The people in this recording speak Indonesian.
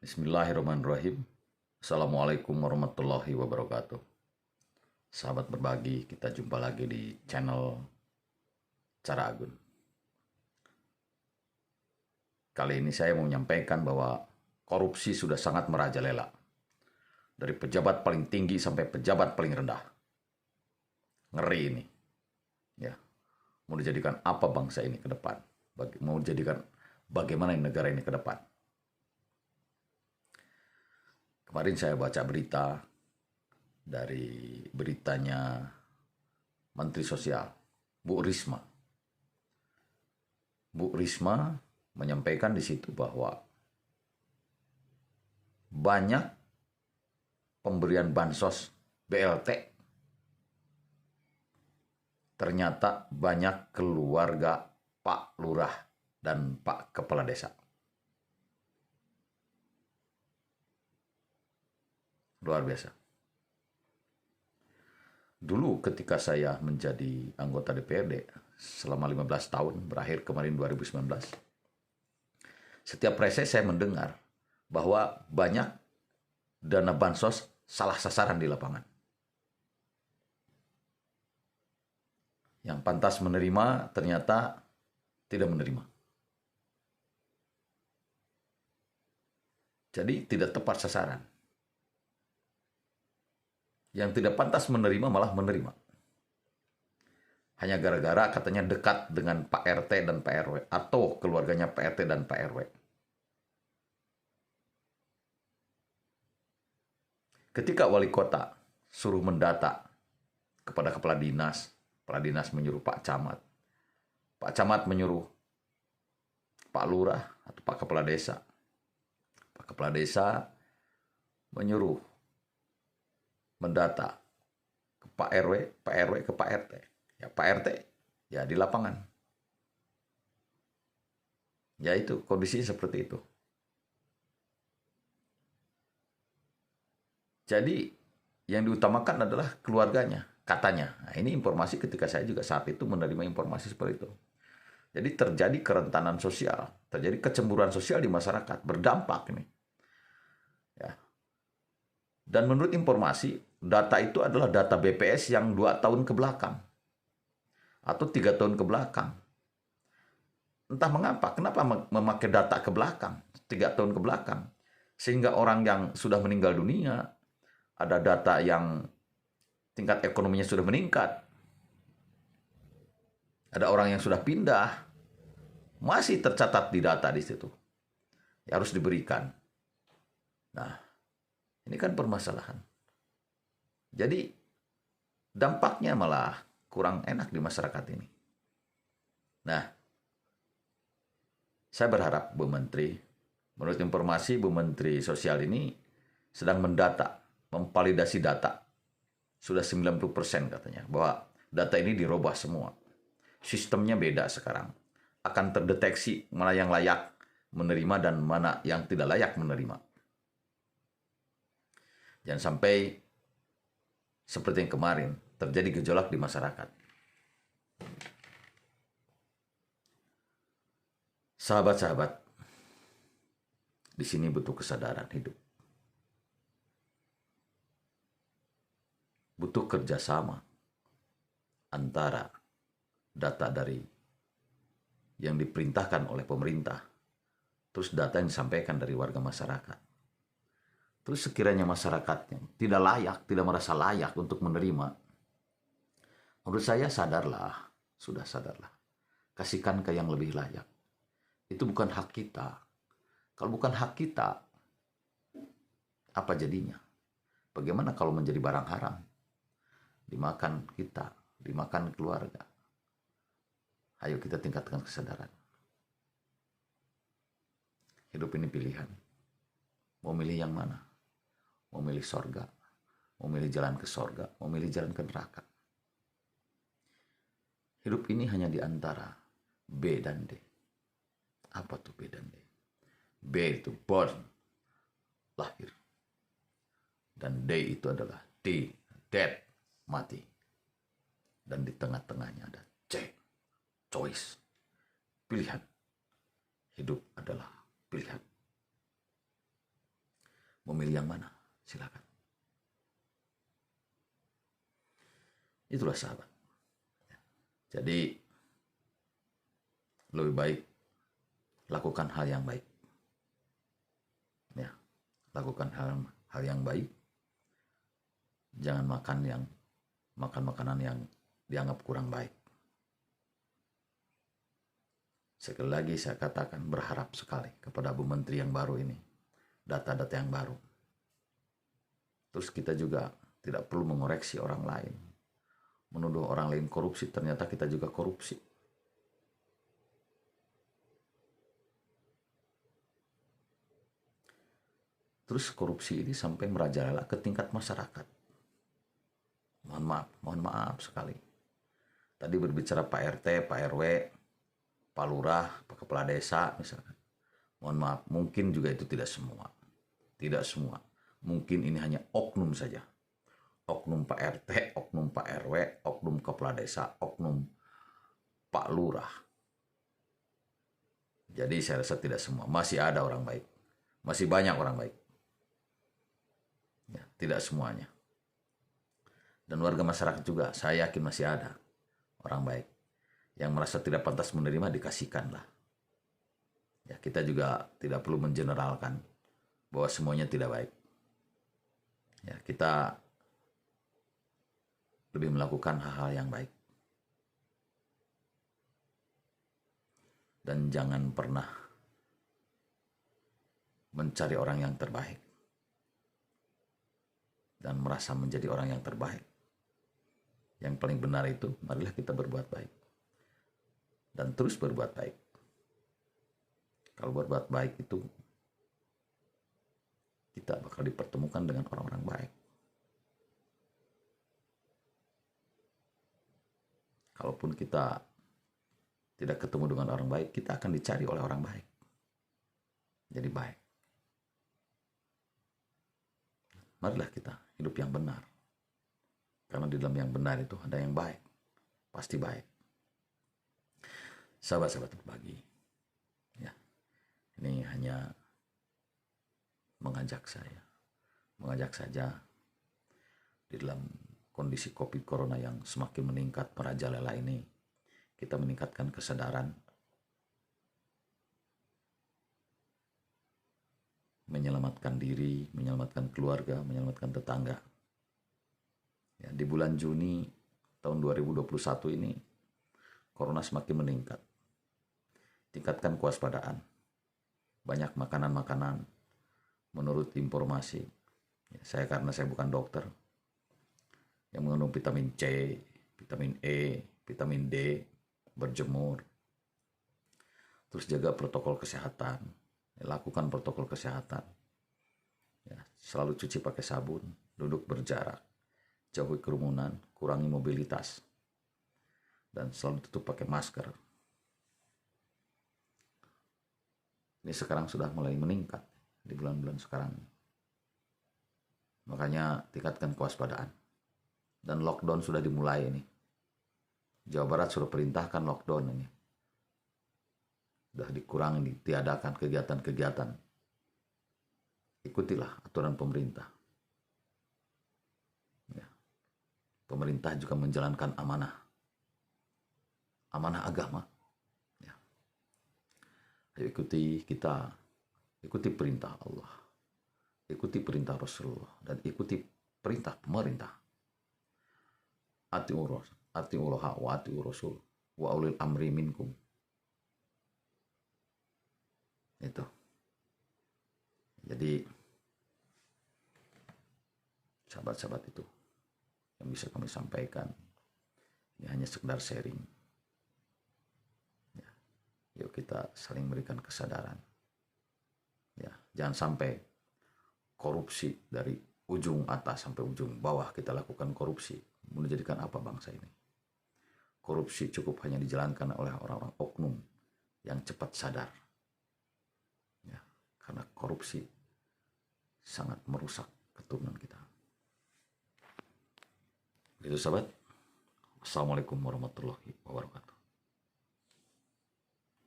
Bismillahirrahmanirrahim. Assalamualaikum warahmatullahi wabarakatuh. Sahabat berbagi, kita jumpa lagi di channel Cara Agun. Kali ini saya mau menyampaikan bahwa korupsi sudah sangat merajalela. Dari pejabat paling tinggi sampai pejabat paling rendah. Ngeri ini. Ya. Mau dijadikan apa bangsa ini ke depan? Mau dijadikan bagaimana negara ini ke depan? Kemarin saya baca berita dari beritanya Menteri Sosial, Bu Risma. Bu Risma menyampaikan di situ bahwa banyak pemberian bansos BLT ternyata banyak keluarga Pak Lurah dan Pak Kepala Desa. Luar biasa. Dulu ketika saya menjadi anggota DPRD selama 15 tahun, berakhir kemarin 2019, setiap reses saya mendengar bahwa banyak dana bansos salah sasaran di lapangan. Yang pantas menerima ternyata tidak menerima. Jadi tidak tepat sasaran. Yang tidak pantas menerima malah menerima. Hanya gara-gara katanya dekat dengan Pak RT dan Pak RW atau keluarganya Pak RT dan Pak RW. Ketika wali kota suruh mendata kepada kepala dinas menyuruh Pak Camat menyuruh Pak Lurah atau Pak Kepala Desa. Pak Kepala Desa menyuruh mendata ke Pak RW ke Pak RT. Ya Pak RT ya di lapangan. Ya itu kondisinya seperti itu. Jadi yang diutamakan adalah keluarganya, katanya. Nah, ini informasi ketika saya juga saat itu menerima informasi seperti itu. Jadi terjadi kerentanan sosial, terjadi kecemburuan sosial di masyarakat, berdampak ini. Ya. Dan menurut informasi, data itu adalah data BPS yang 2 tahun ke belakang. Atau 3 tahun ke belakang. Entah mengapa, kenapa memakai data ke belakang, 3 tahun ke belakang. Sehingga orang yang sudah meninggal dunia, ada data yang tingkat ekonominya sudah meningkat. Ada orang yang sudah pindah, masih tercatat di data di situ. Ya, harus diberikan. Nah, ini kan permasalahan. Jadi, dampaknya malah kurang enak di masyarakat ini. Nah, saya berharap Bu Menteri, menurut informasi Bu Menteri Sosial ini sedang mendata, memvalidasi data. Sudah 90% katanya, bahwa data ini dirubah semua. Sistemnya beda sekarang. Akan terdeteksi mana yang layak menerima dan mana yang tidak layak menerima. Jangan sampai seperti yang kemarin, terjadi gejolak di masyarakat. Sahabat-sahabat, di sini butuh kesadaran hidup. Butuh kerjasama antara data dari yang diperintahkan oleh pemerintah, terus data yang disampaikan dari warga masyarakat. Terus sekiranya masyarakatnya tidak layak, tidak merasa layak untuk menerima, menurut saya sadarlah, sudah sadarlah. Kasihkan ke yang lebih layak. Itu bukan hak kita. Kalau bukan hak kita, apa jadinya? Bagaimana kalau menjadi barang haram? Dimakan kita, dimakan keluarga. Ayo kita tingkatkan kesadaran. Hidup ini pilihan. Mau milih yang mana? Mau milih sorga? Mau milih jalan ke sorga? Mau milih jalan ke neraka? Hidup ini hanya di antara B dan D. Apa tuh B dan D? B itu born, lahir. Dan D itu adalah dead, mati. Dan di tengah-tengahnya ada C, choice, pilihan. Hidup adalah pilihan. memilih yang mana? Silakan. Itulah sahabat. Jadi lebih baik lakukan hal yang baik. Ya, lakukan hal yang baik. Jangan makan makanan yang dianggap kurang baik. Sekali lagi saya katakan, berharap sekali kepada Bu Menteri yang baru ini, data-data yang baru. Terus kita juga tidak perlu mengoreksi orang lain, menuduh orang lain korupsi, ternyata kita juga korupsi. Terus korupsi ini sampai merajalela ke tingkat masyarakat. Mohon maaf sekali. Tadi berbicara Pak RT, Pak RW, Pak Lurah, Pak Kepala Desa misalkan. Mohon maaf, mungkin juga itu tidak semua. Tidak semua. Mungkin ini hanya oknum saja. Oknum Pak RT, oknum Pak RW, oknum Kepala Desa, oknum Pak Lurah. Jadi saya rasa tidak semua. Masih ada orang baik. Masih banyak orang baik. Ya, tidak semuanya. Dan warga masyarakat juga, saya yakin masih ada orang baik. Yang merasa tidak pantas menerima, dikasihkanlah. Ya, kita juga tidak perlu mengeneralkan bahwa semuanya tidak baik. Ya, kita lebih melakukan hal-hal yang baik. Dan jangan pernah mencari orang yang terbaik. Dan merasa menjadi orang yang terbaik. Yang paling benar itu, marilah kita berbuat baik. Dan terus berbuat baik. Kalau berbuat baik itu, kita bakal dipertemukan dengan orang-orang baik. Kalaupun kita tidak ketemu dengan orang baik, kita akan dicari oleh orang baik. Jadi baik. Marilah kita hidup yang benar. Karena di dalam yang benar itu ada yang baik. Pasti baik. Sahabat-sahabat berbagi. Ya. Ini hanya mengajak saja di dalam kondisi COVID Corona yang semakin meningkat merajalela ini, kita meningkatkan kesadaran, menyelamatkan diri, menyelamatkan keluarga, menyelamatkan tetangga. Ya, di bulan Juni tahun 2021 ini, Corona semakin meningkat. Tingkatkan kewaspadaan. Banyak makanan-makanan menurut informasi. Karena saya bukan dokter, yang mengandung vitamin C, vitamin E, vitamin D, berjemur. Terus jaga protokol kesehatan. Lakukan protokol kesehatan. Ya, selalu cuci pakai sabun, duduk berjarak, jauhi kerumunan, kurangi mobilitas, dan selalu tutup pakai masker. Ini sekarang sudah mulai meningkat di bulan-bulan sekarang. Makanya tingkatkan kewaspadaan. Dan lockdown sudah dimulai ini. Jawa Barat sudah perintahkan lockdown ini. Sudah dikurangi, ditiadakan kegiatan-kegiatan. Ikutilah aturan pemerintah. Ya. Pemerintah juga menjalankan amanah agama. Ya. Ayo ikuti perintah Allah, ikuti perintah Rasulullah, dan ikuti perintah pemerintah. Ati'ullah wa ati'ur Rasul wa ulil amri minkum. Itu. Jadi sahabat-sahabat itu yang bisa kami sampaikan. Ini hanya sekedar sharing. Ya. Yuk kita saling memberikan kesadaran. Ya, jangan sampai korupsi dari ujung atas sampai ujung bawah kita lakukan korupsi. Menjadikan apa bangsa ini? Korupsi cukup hanya dijalankan oleh orang-orang oknum yang cepat sadar. Ya, karena korupsi sangat merusak keturunan kita. Itu sahabat. Assalamualaikum warahmatullahi wabarakatuh.